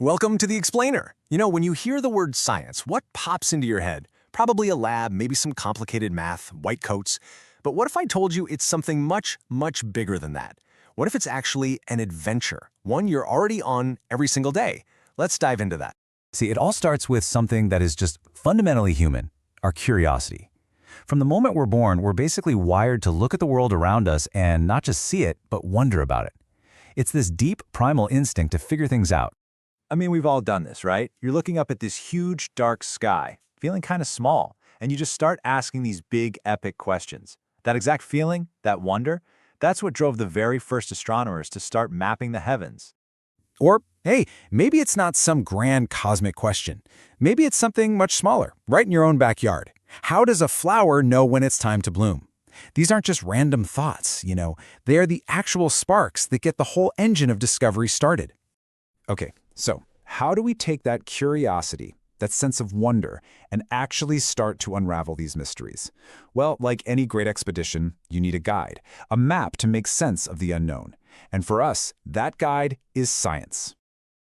Welcome to The Explainer. When you hear the word science, what pops into your head? Probably a lab, maybe some complicated math, white coats. But what if I told you it's something much, much bigger than that? What if it's actually an adventure, one you're already on every single day? Let's dive into that. See, it all starts with something that is just fundamentally human, our curiosity. From the moment we're born, we're basically wired to look at the world around us and not just see it, but wonder about it. It's this deep primal instinct to figure things out. I mean, we've all done this, right? You're looking up at this huge, dark sky, feeling kind of small, and you just start asking these big, epic questions. That exact feeling, that wonder, that's what drove the very first astronomers to start mapping the heavens. Or, hey, maybe it's not some grand cosmic question. Maybe it's something much smaller, right in your own backyard. How does a flower know when it's time to bloom? These aren't just random thoughts, They are the actual sparks that get the whole engine of discovery started. Okay, so how do we take that curiosity, that sense of wonder, and actually start to unravel these mysteries? Well, like any great expedition, you need a guide, a map to make sense of the unknown. And for us, that guide is science.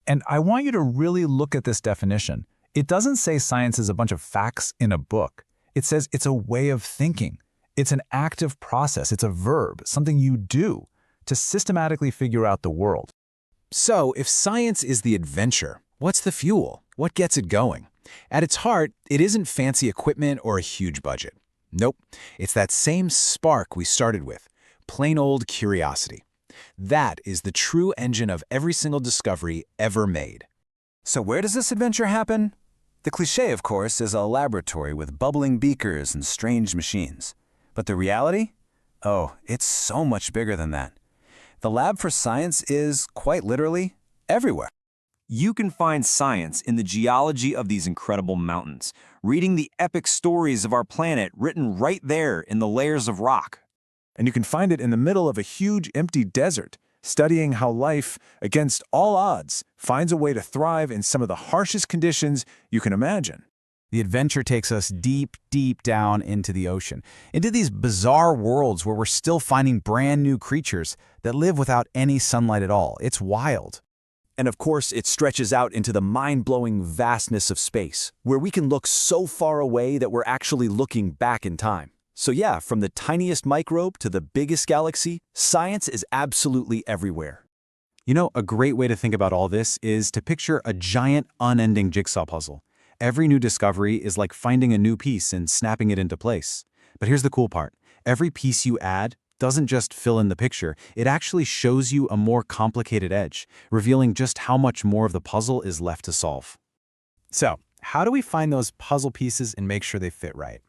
And I want you to really look at this definition. It doesn't say science is a bunch of facts in a book. It says it's a way of thinking. It's an active process. It's a verb, something you do to systematically figure out the world. So, if science is the adventure, what's the fuel? What gets it going? At its heart, it isn't fancy equipment or a huge budget. Nope, it's that same spark we started with, plain old curiosity. That is the true engine of every single discovery ever made. So where does this adventure happen? The cliché, of course, is a laboratory with bubbling beakers and strange machines. But the reality? Oh, it's so much bigger than that. The lab for science is, quite literally, everywhere. You can find science in the geology of these incredible mountains, reading the epic stories of our planet written right there in the layers of rock. And you can find it in the middle of a huge empty desert, studying how life, against all odds, finds a way to thrive in some of the harshest conditions you can imagine. The adventure takes us deep, deep down into the ocean, into these bizarre worlds where we're still finding brand new creatures that live without any sunlight at all. It's wild. And of course, it stretches out into the mind-blowing vastness of space, where we can look so far away that we're actually looking back in time. So yeah, from the tiniest microbe to the biggest galaxy, science is absolutely everywhere. A great way to think about all this is to picture a giant, unending jigsaw puzzle. Every new discovery is like finding a new piece and snapping it into place. But here's the cool part. Every piece you add doesn't just fill in the picture, it actually shows you a more complicated edge, revealing just how much more of the puzzle is left to solve. So, how do we find those puzzle pieces and make sure they fit right?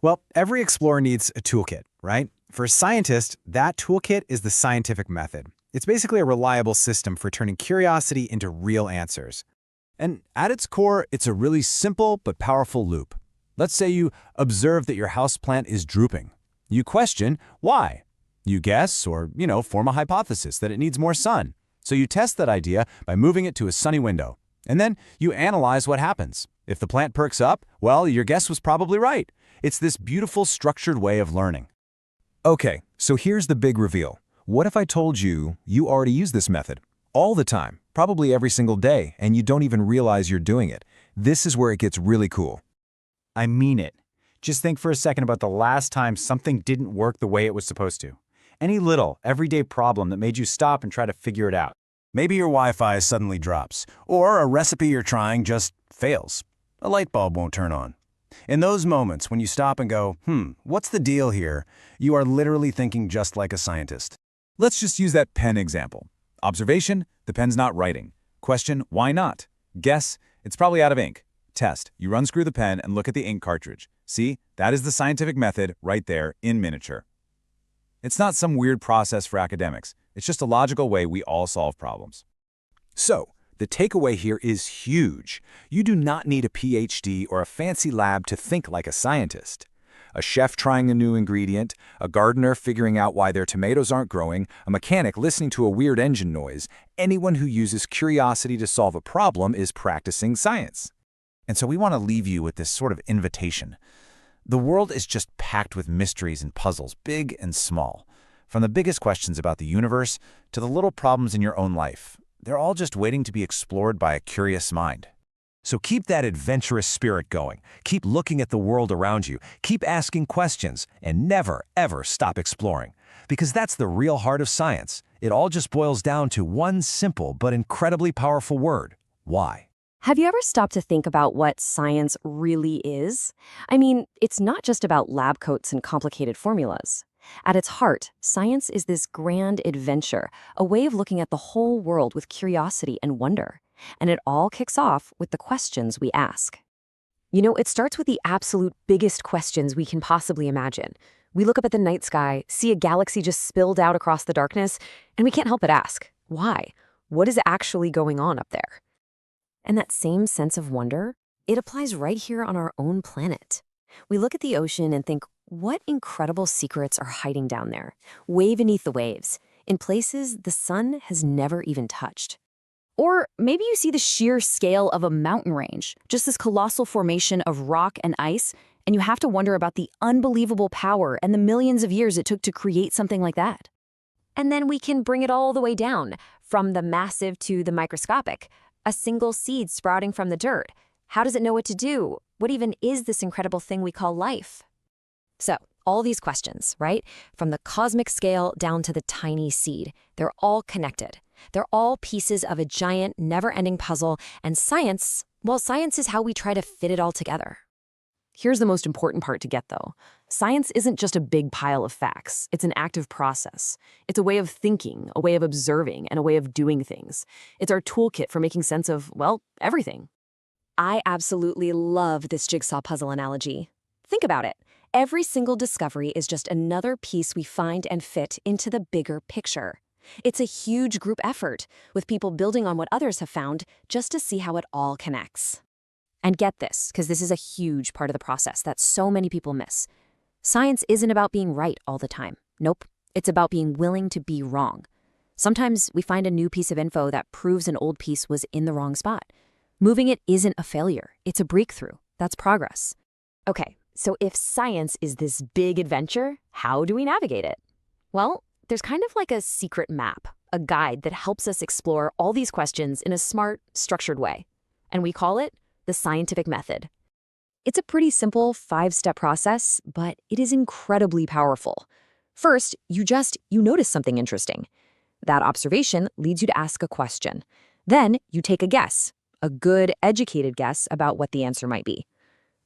Well, every explorer needs a toolkit, right? For a scientist, that toolkit is the scientific method. It's basically a reliable system for turning curiosity into real answers. And at its core, it's a really simple but powerful loop. Let's say you observe that your houseplant is drooping. You question why. You guess or, form a hypothesis that it needs more sun. So you test that idea by moving it to a sunny window. And then you analyze what happens. If the plant perks up, well, your guess was probably right. It's this beautiful, structured way of learning. Okay, so here's the big reveal. What if I told you you already use this method? All the time, probably every single day, and you don't even realize you're doing it. This is where it gets really cool. I mean it. Just think for a second about the last time something didn't work the way it was supposed to. Any little, everyday problem that made you stop and try to figure it out. Maybe your Wi-Fi suddenly drops, or a recipe you're trying just fails. A light bulb won't turn on. In those moments when you stop and go, what's the deal here? You are literally thinking just like a scientist. Let's just use that pen example. Observation, the pen's not writing. Question, why not? Guess, it's probably out of ink. Test, you unscrew the pen and look at the ink cartridge. See, that is the scientific method right there in miniature. It's not some weird process for academics. It's just a logical way we all solve problems. So, the takeaway here is huge. You do not need a PhD or a fancy lab to think like a scientist. A chef trying a new ingredient, a gardener figuring out why their tomatoes aren't growing, a mechanic listening to a weird engine noise, anyone who uses curiosity to solve a problem is practicing science. And so we want to leave you with this sort of invitation. The world is just packed with mysteries and puzzles, big and small. From the biggest questions about the universe to the little problems in your own life. they're all just waiting to be explored by a curious mind. So keep that adventurous spirit going. Keep looking at the world around you. Keep asking questions, and never, ever stop exploring. Because that's the real heart of science. It all just boils down to one simple but incredibly powerful word: why? Have you ever stopped to think about what science really is? I mean, it's not just about lab coats and complicated formulas. At its heart, science is this grand adventure, a way of looking at the whole world with curiosity and wonder. And it all kicks off with the questions we ask. You know, it starts with the absolute biggest questions we can possibly imagine. We look up at the night sky, see a galaxy just spilled out across the darkness, and we can't help but ask, why? What is actually going on up there? And that same sense of wonder, it applies right here on our own planet. We look at the ocean and think, what incredible secrets are hiding down there, way beneath the waves, in places the sun has never even touched. Or maybe you see the sheer scale of a mountain range, just this colossal formation of rock and ice, and you have to wonder about the unbelievable power and the millions of years it took to create something like that. And then we can bring it all the way down, from the massive to the microscopic. A single seed sprouting from the dirt. How does it know what to do? What even is this incredible thing we call life? So, all these questions, right? From the cosmic scale down to the tiny seed, they're all connected. They're all pieces of a giant, never-ending puzzle, and science, well, science is how we try to fit it all together. Here's the most important part to get, though. Science isn't just a big pile of facts. It's an active process. It's a way of thinking, a way of observing, and a way of doing things. It's our toolkit for making sense of, well, everything. I absolutely love this jigsaw puzzle analogy. Think about it. Every single discovery is just another piece we find and fit into the bigger picture. It's a huge group effort, with people building on what others have found just to see how it all connects. And get this, because this is a huge part of the process that so many people miss. Science isn't about being right all the time. Nope, it's about being willing to be wrong. Sometimes we find a new piece of info that proves an old piece was in the wrong spot. Moving it isn't a failure, it's a breakthrough. That's progress. Okay, so if science is this big adventure, how do we navigate it? Well, there's kind of like a secret map, a guide that helps us explore all these questions in a smart, structured way. And we call it the scientific method. It's a pretty simple 5-step process, but it is incredibly powerful. First, you notice something interesting. That observation leads you to ask a question. Then you take a guess, a good, educated guess about what the answer might be.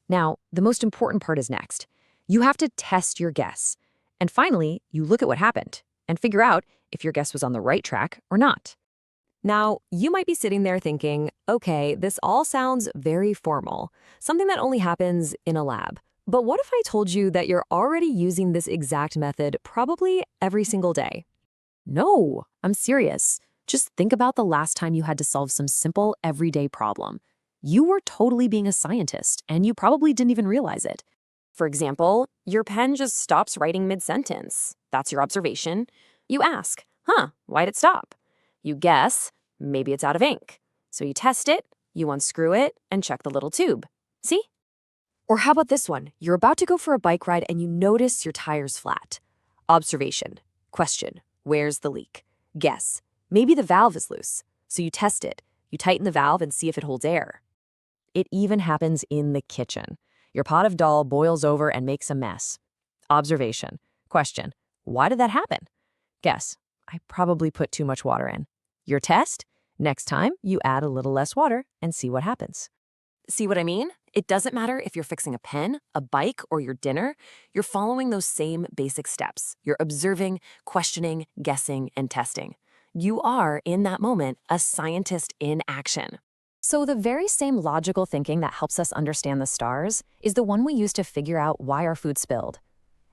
Now, the most important part is next. You have to test your guess. And finally, you look at what happened and figure out if your guess was on the right track or not. Now, you might be sitting there thinking, okay, this all sounds very formal, something that only happens in a lab. But what if I told you that you're already using this exact method probably every single day? No, I'm serious. Just think about the last time you had to solve some simple, everyday problem. You were totally being a scientist, and you probably didn't even realize it. For example, your pen just stops writing mid-sentence. That's your observation. You ask, why'd it stop? You guess, maybe it's out of ink. So you test it, you unscrew it, and check the little tube. See? Or how about this one? You're about to go for a bike ride and you notice your tire's flat. Observation. Question. Where's the leak? Guess. Maybe the valve is loose. So you test it. You tighten the valve and see if it holds air. It even happens in the kitchen. Your pot of dal boils over and makes a mess. Observation. Question. Why did that happen? Guess. I probably put too much water in. Your test? Next time, you add a little less water and see what happens. See what I mean? It doesn't matter if you're fixing a pen, a bike, or your dinner. You're following those same basic steps. You're observing, questioning, guessing, and testing. You are, in that moment, a scientist in action. So the very same logical thinking that helps us understand the stars is the one we use to figure out why our food spilled.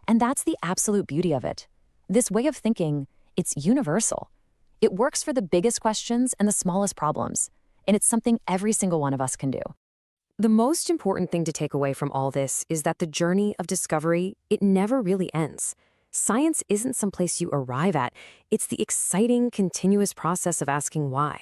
And that's the absolute beauty of it. This way of thinking, it's universal. It works for the biggest questions and the smallest problems, and it's something every single one of us can do. The most important thing to take away from all this is that the journey of discovery, it never really ends. Science isn't some place you arrive at. It's the exciting, continuous process of asking why.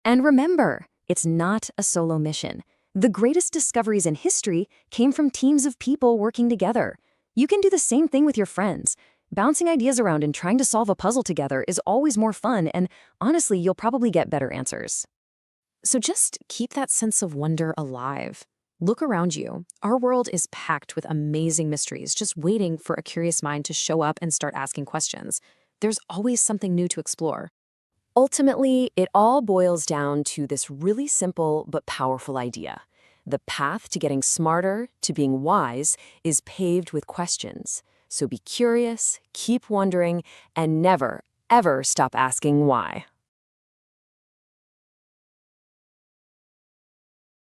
And remember, it's not a solo mission. The greatest discoveries in history came from teams of people working together. You can do the same thing with your friends. Bouncing ideas around and trying to solve a puzzle together is always more fun, and honestly, you'll probably get better answers. So just keep that sense of wonder alive. Look around you. Our world is packed with amazing mysteries, just waiting for a curious mind to show up and start asking questions. There's always something new to explore. Ultimately, it all boils down to this really simple but powerful idea. The path to getting smarter, to being wise, is paved with questions. So be curious, keep wondering, and never, ever stop asking why.